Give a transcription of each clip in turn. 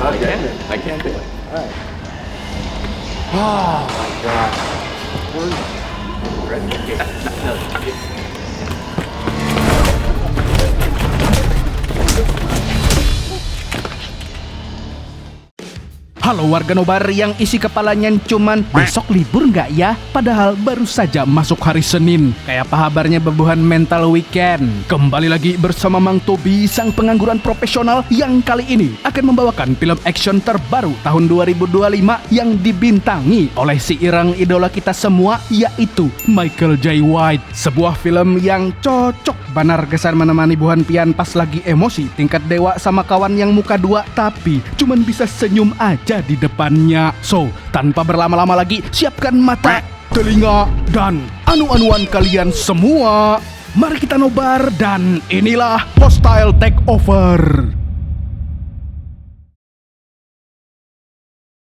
I can do it. All right. Oh my God. No. Halo warga nobar yang isi kepalanya cuman besok libur nggak ya? Padahal baru saja masuk hari Senin. Kayak apa kabarnya bebuhan mental weekend? Kembali lagi bersama Mang Tobi, sang pengangguran profesional yang kali ini akan membawakan film action terbaru tahun 2025 yang dibintangi oleh si irang idola kita semua, yaitu Michael Jai White. Sebuah film yang cocok banar kesan menemani buhan pian pas lagi emosi tingkat dewa sama kawan yang muka dua tapi cuman bisa senyum aja di depannya. So, tanpa berlama-lama lagi, siapkan mata, telinga, dan anu-anuan kalian semua. Mari kita nobar dan inilah Hostile Takeover.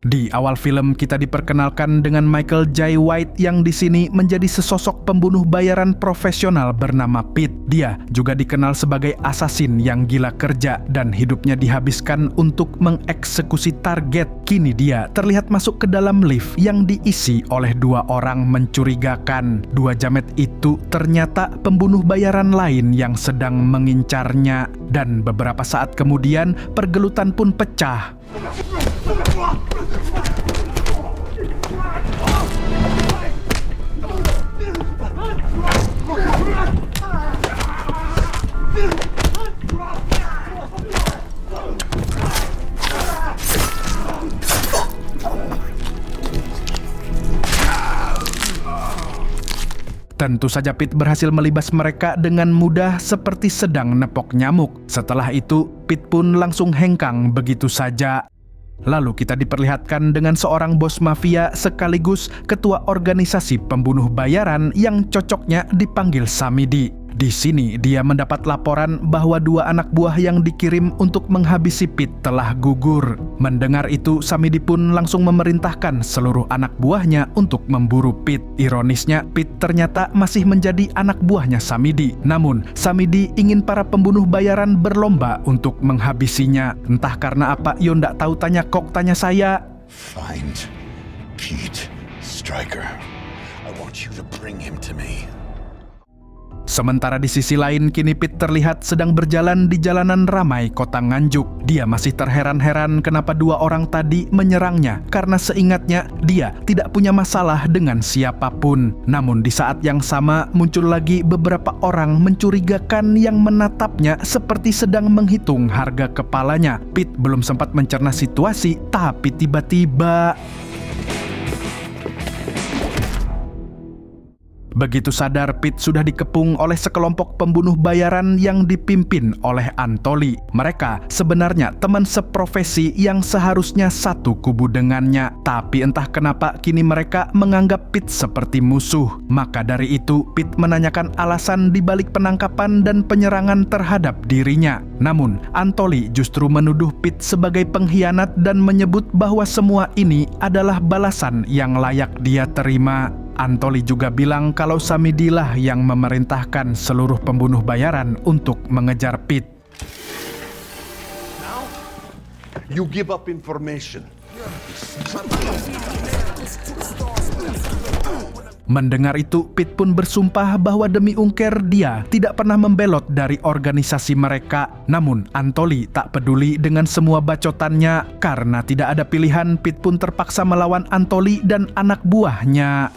Di awal film kita diperkenalkan dengan Michael Jai White yang di sini menjadi sesosok pembunuh bayaran profesional bernama Pete. Dia juga dikenal sebagai asasin yang gila kerja dan hidupnya dihabiskan untuk mengeksekusi target. Kini dia terlihat masuk ke dalam lift yang diisi oleh dua orang mencurigakan. Dua jamet itu ternyata pembunuh bayaran lain yang sedang mengincarnya. Dan beberapa saat kemudian pergelutan pun pecah. Tentu saja Pete berhasil melibas mereka dengan mudah seperti sedang nepok nyamuk. Setelah itu, Pete pun langsung hengkang begitu saja. Lalu kita diperlihatkan dengan seorang bos mafia sekaligus ketua organisasi pembunuh bayaran yang cocoknya dipanggil Samidi. Di sini dia mendapat laporan bahwa dua anak buah yang dikirim untuk menghabisi Pete telah gugur. Mendengar itu, Samidi pun langsung memerintahkan seluruh anak buahnya untuk memburu Pete. Ironisnya, Pete ternyata masih menjadi anak buahnya Samidi. Namun, Samidi ingin para pembunuh bayaran berlomba untuk menghabisinya. Entah karena apa, yo ndak tahu, tanya kok, tanya saya. Find Pete Stryker. I want you to bring him to me. Sementara di sisi lain, kini Pete terlihat sedang berjalan di jalanan ramai kota Nganjuk. Dia masih terheran-heran kenapa dua orang tadi menyerangnya, karena seingatnya dia tidak punya masalah dengan siapapun. Namun di saat yang sama muncul lagi beberapa orang mencurigakan yang menatapnya seperti sedang menghitung harga kepalanya. Pete belum sempat mencerna situasi, tapi tiba-tiba begitu sadar, Pete sudah dikepung oleh sekelompok pembunuh bayaran yang dipimpin oleh Antoli. Mereka sebenarnya teman seprofesi yang seharusnya satu kubu dengannya. Tapi entah kenapa kini mereka menganggap Pete seperti musuh. Maka dari itu, Pete menanyakan alasan dibalik penangkapan dan penyerangan terhadap dirinya. Namun, Antoli justru menuduh Pete sebagai pengkhianat dan menyebut bahwa semua ini adalah balasan yang layak dia terima. Antoli juga bilang kalau Samidilah yang memerintahkan seluruh pembunuh bayaran untuk mengejar Pete. Now, you give up information. Mendengar itu, Pete pun bersumpah bahwa demi ungker dia tidak pernah membelot dari organisasi mereka. Namun, Antoli tak peduli dengan semua bacotannya. Karena tidak ada pilihan, Pete pun terpaksa melawan Antoli dan anak buahnya.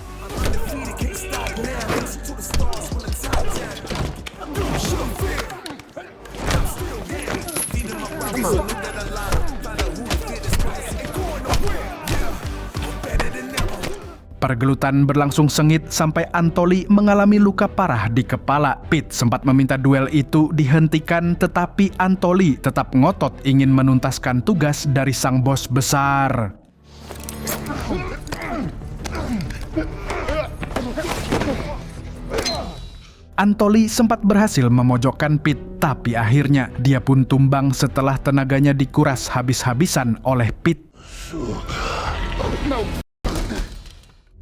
Pergelutan berlangsung sengit sampai Antoli mengalami luka parah di kepala. Pete sempat meminta duel itu dihentikan, tetapi Antoli tetap ngotot ingin menuntaskan tugas dari sang bos besar. Antoli sempat berhasil memojokkan Pete, tapi akhirnya dia pun tumbang setelah tenaganya dikuras habis-habisan oleh Pete.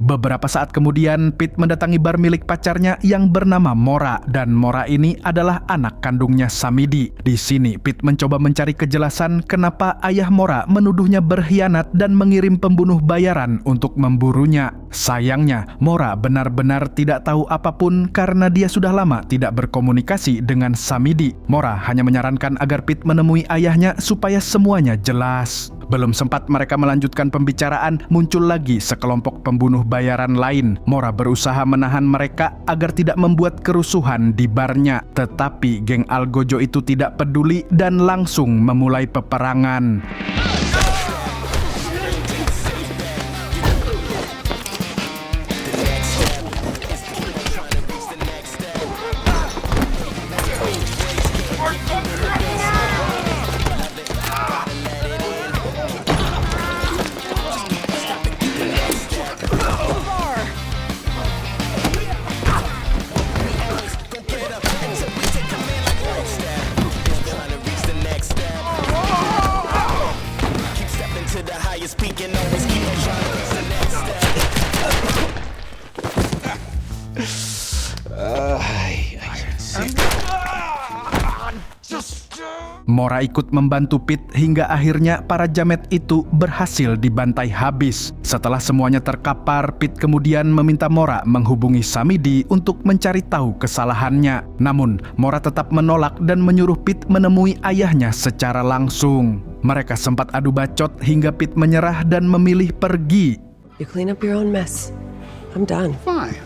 Beberapa saat kemudian, Pete mendatangi bar milik pacarnya yang bernama Mora, dan Mora ini adalah anak kandungnya Samidi. Di sini, Pete mencoba mencari kejelasan kenapa ayah Mora menuduhnya berkhianat dan mengirim pembunuh bayaran untuk memburunya. Sayangnya, Mora benar-benar tidak tahu apapun karena dia sudah lama tidak berkomunikasi dengan Samidi. Mora hanya menyarankan agar Pete menemui ayahnya supaya semuanya jelas. Belum sempat mereka melanjutkan pembicaraan, muncul lagi sekelompok pembunuh bayaran lain. Mora berusaha menahan mereka agar tidak membuat kerusuhan di barnya. Tetapi geng Algojo itu tidak peduli dan langsung memulai peperangan. Mora ikut membantu Pete hingga akhirnya para jamet itu berhasil dibantai habis. Setelah semuanya terkapar, Pete kemudian meminta Mora menghubungi Samidi untuk mencari tahu kesalahannya. Namun, Mora tetap menolak dan menyuruh Pete menemui ayahnya secara langsung. Mereka sempat adu bacot hingga Pete menyerah dan memilih pergi. You clean up your own mess. I'm done. Fine.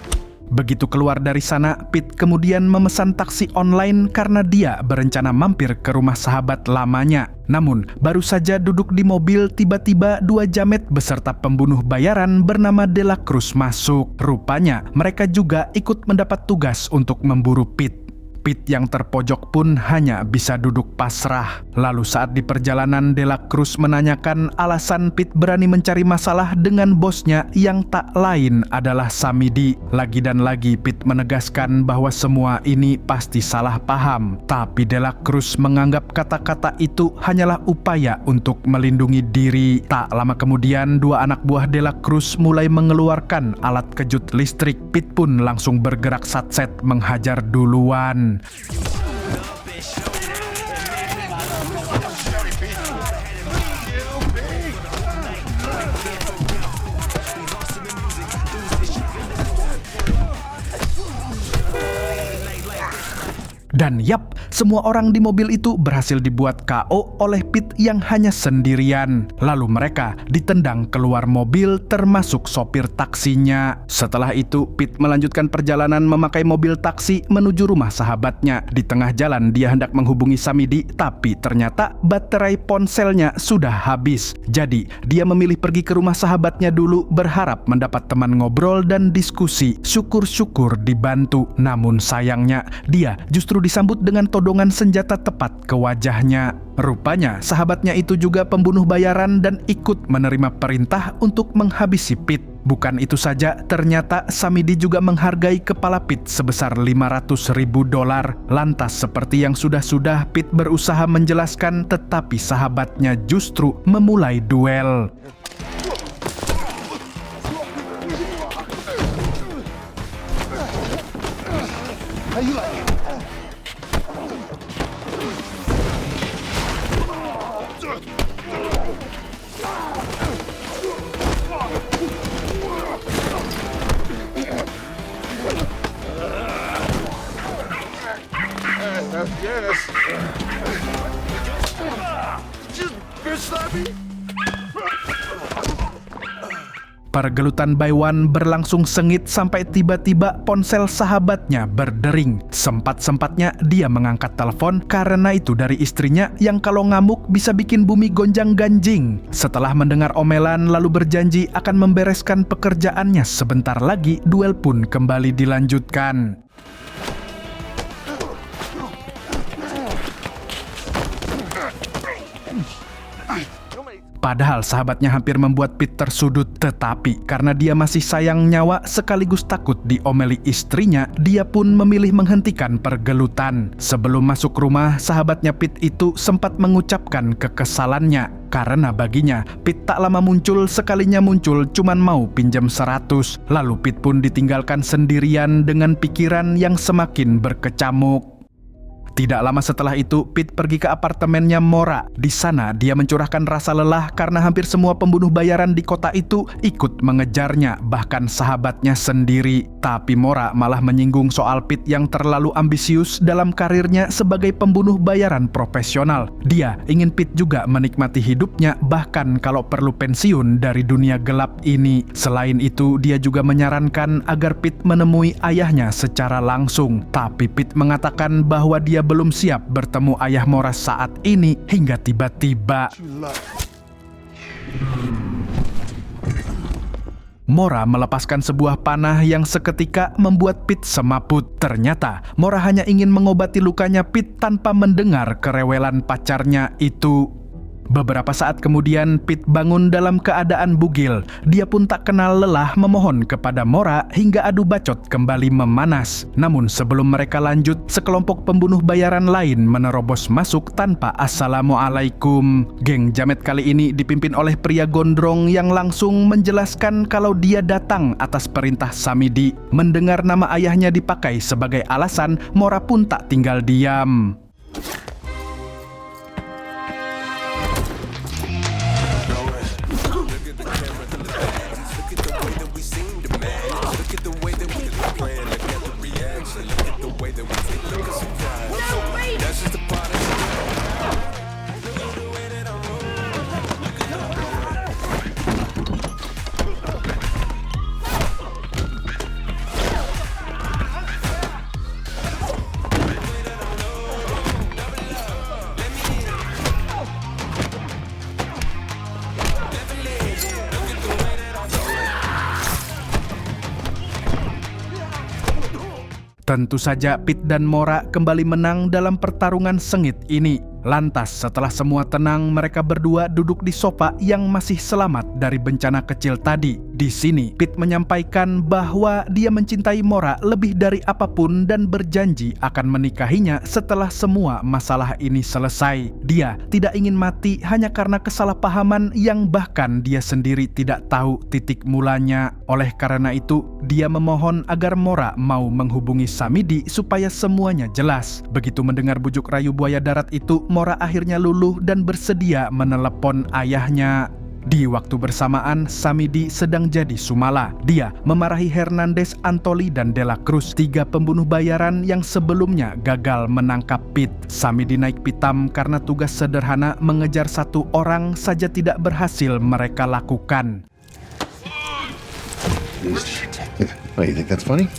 Begitu keluar dari sana, Pete kemudian memesan taksi online karena dia berencana mampir ke rumah sahabat lamanya. Namun, baru saja duduk di mobil, tiba-tiba dua jamet beserta pembunuh bayaran bernama De La Cruz masuk. Rupanya, mereka juga ikut mendapat tugas untuk memburu Pete. Pete yang terpojok pun hanya bisa duduk pasrah. Lalu saat di perjalanan, De La Cruz menanyakan alasan Pete berani mencari masalah dengan bosnya yang tak lain adalah Samidi. Lagi dan lagi Pete menegaskan bahwa semua ini pasti salah paham. Tapi De La Cruz menganggap kata-kata itu hanyalah upaya untuk melindungi diri. Tak lama kemudian, dua anak buah De La Cruz mulai mengeluarkan alat kejut listrik. Pete pun langsung bergerak satset menghajar duluan. Dan yap, semua orang di mobil itu berhasil dibuat KO oleh Pete yang hanya sendirian. Lalu mereka ditendang keluar mobil termasuk sopir taksinya. Setelah itu, Pete melanjutkan perjalanan memakai mobil taksi menuju rumah sahabatnya. Di tengah jalan dia hendak menghubungi Samidi, tapi ternyata baterai ponselnya sudah habis. Jadi, dia memilih pergi ke rumah sahabatnya dulu berharap mendapat teman ngobrol dan diskusi. Syukur-syukur dibantu, namun sayangnya dia justru disambut dengan todongan senjata tepat ke wajahnya. Rupanya sahabatnya itu juga pembunuh bayaran dan ikut menerima perintah untuk menghabisi Pete. Bukan itu saja, ternyata Samidi juga menghargai kepala Pete sebesar $500.000. Lantas seperti yang sudah-sudah, Pete berusaha menjelaskan, tetapi sahabatnya justru memulai duel. Pergelutan Baiwan berlangsung sengit sampai tiba-tiba ponsel sahabatnya berdering. Sempat-sempatnya dia mengangkat telepon karena itu dari istrinya yang kalau ngamuk bisa bikin bumi gonjang-ganjing. Setelah mendengar omelan lalu berjanji akan membereskan pekerjaannya sebentar lagi, duel pun kembali dilanjutkan. Padahal sahabatnya hampir membuat Pete tersudut, tetapi karena dia masih sayang nyawa sekaligus takut diomeli istrinya, dia pun memilih menghentikan pergelutan. Sebelum masuk rumah, sahabatnya Pete itu sempat mengucapkan kekesalannya. Karena baginya, Pete tak lama muncul, sekalinya muncul cuman mau pinjam 100. Lalu Pete pun ditinggalkan sendirian dengan pikiran yang semakin berkecamuk. Tidak lama setelah itu, Pete pergi ke apartemennya Mora. Di sana, dia mencurahkan rasa lelah karena hampir semua pembunuh bayaran di kota itu ikut mengejarnya, bahkan sahabatnya sendiri. Tapi Mora malah menyinggung soal Pete yang terlalu ambisius dalam karirnya sebagai pembunuh bayaran profesional. Dia ingin Pete juga menikmati hidupnya, bahkan kalau perlu pensiun dari dunia gelap ini. Selain itu, dia juga menyarankan agar Pete menemui ayahnya secara langsung. Tapi Pete mengatakan bahwa dia belum siap bertemu ayah Mora saat ini, hingga tiba-tiba Mora melepaskan sebuah panah yang seketika membuat Pete semaput. Ternyata Mora hanya ingin mengobati lukanya Pete tanpa mendengar kerewelan pacarnya itu. Beberapa saat kemudian, Pete bangun dalam keadaan bugil. Dia pun tak kenal lelah memohon kepada Mora hingga adu bacot kembali memanas. Namun sebelum mereka lanjut, sekelompok pembunuh bayaran lain menerobos masuk tanpa assalamualaikum. Geng jamet kali ini dipimpin oleh pria gondrong yang langsung menjelaskan kalau dia datang atas perintah Samidi. Mendengar nama ayahnya dipakai sebagai alasan, Mora pun tak tinggal diam. Tentu saja Pete dan Mora kembali menang dalam pertarungan sengit ini. Lantas setelah semua tenang, mereka berdua duduk di sofa yang masih selamat dari bencana kecil tadi. Di sini, Pete menyampaikan bahwa dia mencintai Mora lebih dari apapun dan berjanji akan menikahinya setelah semua masalah ini selesai. Dia tidak ingin mati hanya karena kesalahpahaman yang bahkan dia sendiri tidak tahu titik mulanya. Oleh karena itu, dia memohon agar Mora mau menghubungi Samidi supaya semuanya jelas. Begitu mendengar bujuk rayu buaya darat itu, Mora akhirnya luluh dan bersedia menelepon ayahnya. Di waktu bersamaan, Samidi sedang jadi sumala. Dia memarahi Hernandez, Antoli, dan De La Cruz, 3 pembunuh bayaran yang sebelumnya gagal menangkap Pete. Samidi naik pitam karena tugas sederhana mengejar 1 orang saja tidak berhasil mereka lakukan. Wait, you think that's funny?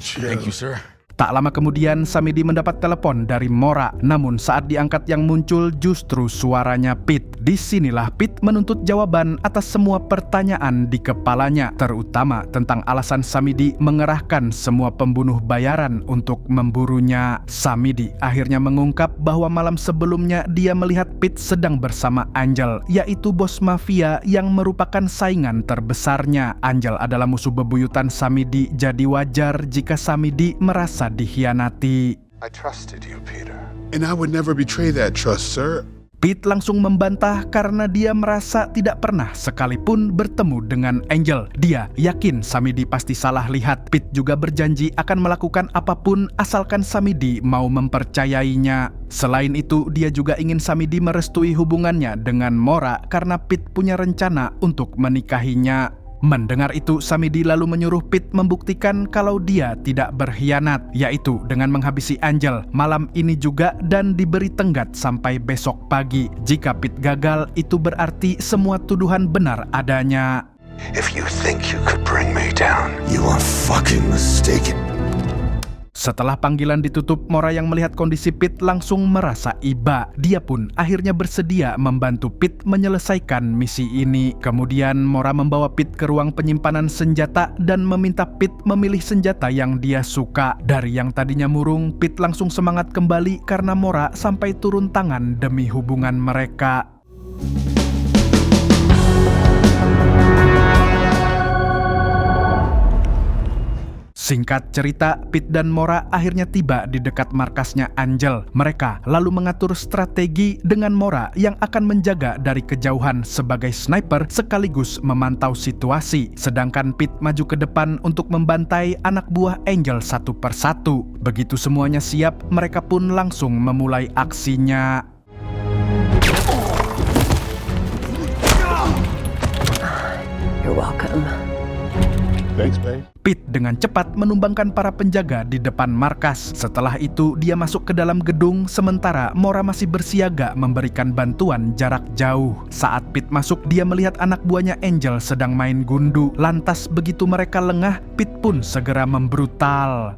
Thank you, sir. Tak lama kemudian, Samidi mendapat telepon dari Mora. Namun saat diangkat yang muncul justru suaranya Pete. Disinilah Pete menuntut jawaban atas semua pertanyaan di kepalanya, terutama tentang alasan Samidi mengerahkan semua pembunuh bayaran untuk memburunya. Samidi akhirnya mengungkap bahwa malam sebelumnya dia melihat Pete sedang bersama Angel, yaitu bos mafia yang merupakan saingan terbesarnya. Angel adalah musuh bebuyutan Samidi, jadi wajar jika Samidi merasa dikhianati. I trusted you, Peter. And I would never betray that trust, sir. Pete langsung membantah karena dia merasa tidak pernah sekalipun bertemu dengan Angel. Dia yakin Samidi pasti salah lihat. Pete juga berjanji akan melakukan apapun asalkan Samidi mau mempercayainya. Selain itu, dia juga ingin Samidi merestui hubungannya dengan Mora karena Pete punya rencana untuk menikahinya. Mendengar itu, Samidi lalu menyuruh Pete membuktikan kalau dia tidak berkhianat, yaitu dengan menghabisi Angel malam ini juga dan diberi tenggat sampai besok pagi. Jika Pete gagal, itu berarti semua tuduhan benar adanya. If you think you could bring me down, you are fucking mistaken. Setelah panggilan ditutup, Mora yang melihat kondisi Pete langsung merasa iba. Dia pun akhirnya bersedia membantu Pete menyelesaikan misi ini. Kemudian Mora membawa Pete ke ruang penyimpanan senjata dan meminta Pete memilih senjata yang dia suka. Dari yang tadinya murung, Pete langsung semangat kembali karena Mora sampai turun tangan demi hubungan mereka. Singkat cerita, Pete dan Mora akhirnya tiba di dekat markasnya Angel. Mereka lalu mengatur strategi dengan Mora yang akan menjaga dari kejauhan sebagai sniper sekaligus memantau situasi. Sedangkan Pete maju ke depan untuk membantai anak buah Angel satu persatu. Begitu semuanya siap, mereka pun langsung memulai aksinya. You're welcome. Thanks, babe. Pete dengan cepat menumbangkan para penjaga di depan markas. Setelah itu, dia masuk ke dalam gedung, sementara Mora masih bersiaga memberikan bantuan jarak jauh. Saat Pete masuk, dia melihat anak buahnya Angel sedang main gundu. Lantas begitu mereka lengah, Pete pun segera membrutal.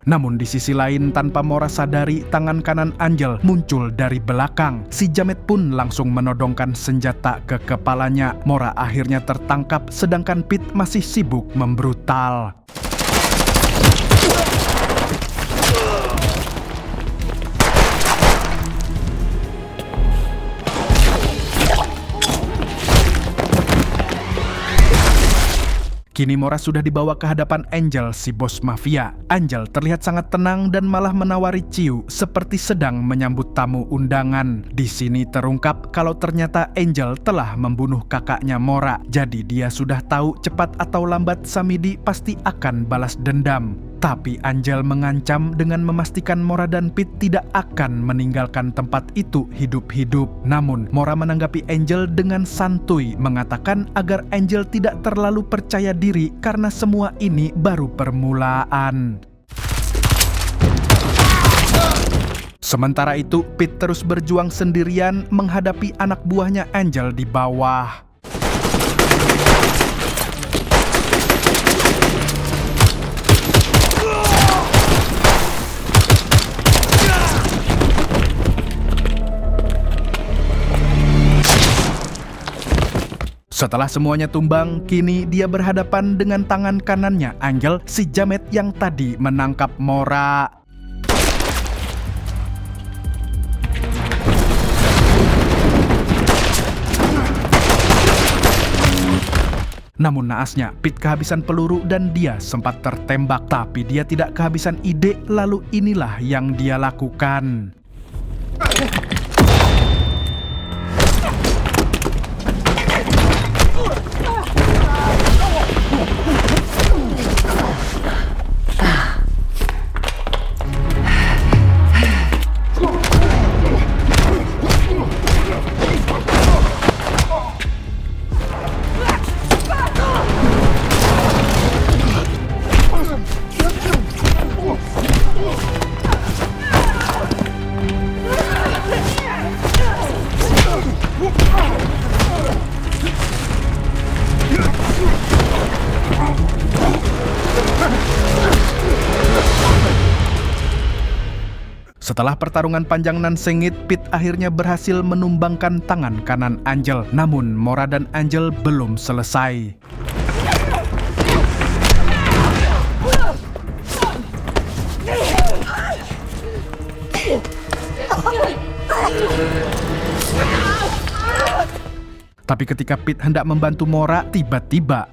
Namun di sisi lain, tanpa Mora sadari, tangan kanan Angel muncul dari belakang. Si Jamet pun langsung menodongkan senjata ke kepalanya. Mora akhirnya tertangkap, sedangkan Pete masih sibuk membrutal. Kini Mora sudah dibawa ke hadapan Angel, si bos mafia. Angel terlihat sangat tenang dan malah menawari Ciu seperti sedang menyambut tamu undangan. Di sini terungkap kalau ternyata Angel telah membunuh kakaknya Mora. Jadi dia sudah tahu cepat atau lambat Samidi pasti akan balas dendam. Tapi Angel mengancam dengan memastikan Mora dan Pete tidak akan meninggalkan tempat itu hidup-hidup. Namun Mora menanggapi Angel dengan santuy, mengatakan agar Angel tidak terlalu percaya diri karena semua ini baru permulaan. Sementara itu, Pete terus berjuang sendirian menghadapi anak buahnya Angel di bawah. Setelah semuanya tumbang, kini dia berhadapan dengan tangan kanannya Angel, si Jamet yang tadi menangkap Mora. Namun naasnya, Pete kehabisan peluru dan dia sempat tertembak. Tapi dia tidak kehabisan ide, lalu inilah yang dia lakukan. Setelah pertarungan panjang nan sengit, Pete akhirnya berhasil menumbangkan tangan kanan Angel. Namun Mora dan Angel belum selesai. Tapi ketika Pete hendak membantu Mora, tiba-tiba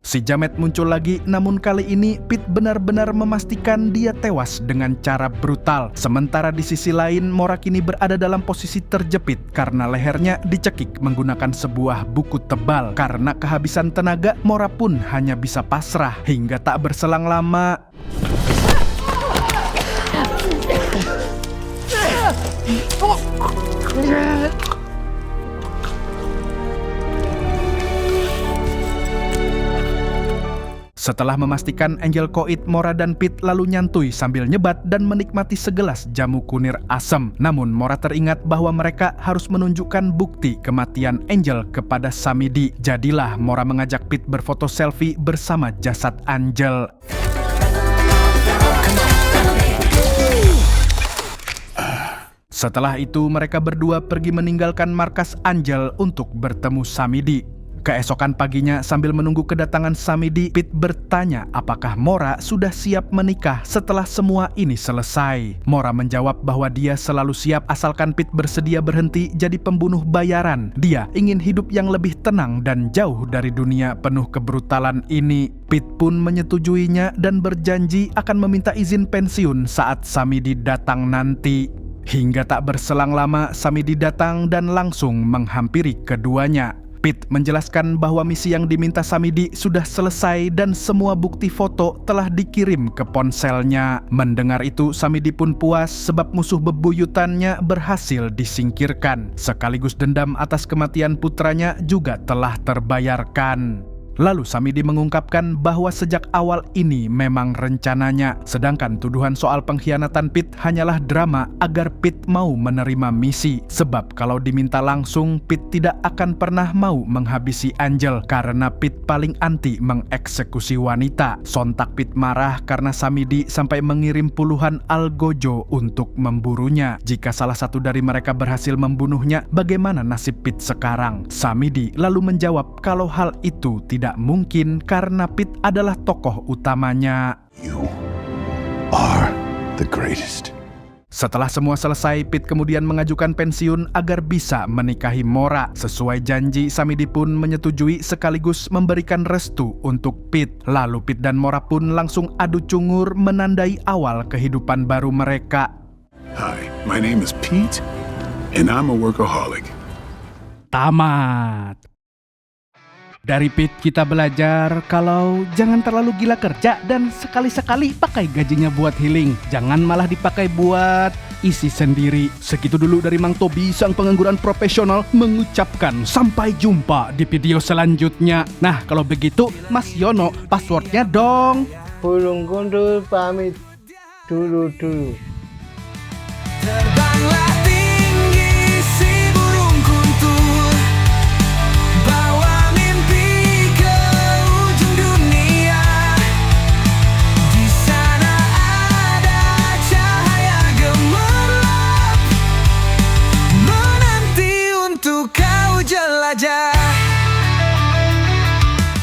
si Jamet muncul lagi, namun kali ini Pete benar-benar memastikan dia tewas dengan cara brutal. Sementara di sisi lain, Mora kini berada dalam posisi terjepit karena lehernya dicekik menggunakan sebuah buku tebal. Karena kehabisan tenaga, Mora pun hanya bisa pasrah. Hingga tak berselang lama, Setelah memastikan Angel koit, Mora dan Pete lalu nyantui sambil nyebat dan menikmati segelas jamu kunir asam. Namun Mora teringat bahwa mereka harus menunjukkan bukti kematian Angel kepada Samidi. Jadilah Mora mengajak Pete berfoto selfie bersama jasad Angel. Setelah itu mereka berdua pergi meninggalkan markas Angel untuk bertemu Samidi. Keesokan paginya sambil menunggu kedatangan Samidi, Pete bertanya apakah Mora sudah siap menikah setelah semua ini selesai. Mora menjawab bahwa dia selalu siap asalkan Pete bersedia berhenti jadi pembunuh bayaran. Dia ingin hidup yang lebih tenang dan jauh dari dunia penuh kebrutalan ini. Pete pun menyetujuinya dan berjanji akan meminta izin pensiun saat Samidi datang nanti. Hingga tak berselang lama, Samidi datang dan langsung menghampiri keduanya. Pete menjelaskan bahwa misi yang diminta Samidi sudah selesai dan semua bukti foto telah dikirim ke ponselnya. Mendengar itu, Samidi pun puas sebab musuh bebuyutannya berhasil disingkirkan. Sekaligus dendam atas kematian putranya juga telah terbayarkan. Lalu Samidi mengungkapkan bahwa sejak awal ini memang rencananya, sedangkan tuduhan soal pengkhianatan Pete hanyalah drama agar Pete mau menerima misi. Sebab kalau diminta langsung, Pete tidak akan pernah mau menghabisi Angel karena Pete paling anti mengeksekusi wanita. Sontak Pete marah karena Samidi sampai mengirim puluhan algojo untuk memburunya. Jika salah satu dari mereka berhasil membunuhnya, bagaimana nasib Pete sekarang? Samidi lalu menjawab kalau hal itu tidak mungkin karena Pete adalah tokoh utamanya. You are the greatest. Setelah semua selesai, Pete kemudian mengajukan pensiun agar bisa menikahi Mora. Sesuai janji, Samidi pun menyetujui sekaligus memberikan restu untuk Pete. Lalu Pete dan Mora pun langsung adu cungur menandai awal kehidupan baru mereka. Hi, my name is Pete, and I'm a workaholic. Tamat. Dari Pete kita belajar kalau jangan terlalu gila kerja dan sekali-sekali pakai gajinya buat healing. Jangan malah dipakai buat isi sendiri. Segitu dulu dari Mang Tobi, sang pengangguran profesional, mengucapkan sampai jumpa di video selanjutnya. Nah, kalau begitu Mas Yono, passwordnya dong. Burung gundul pamit dulu-dulu.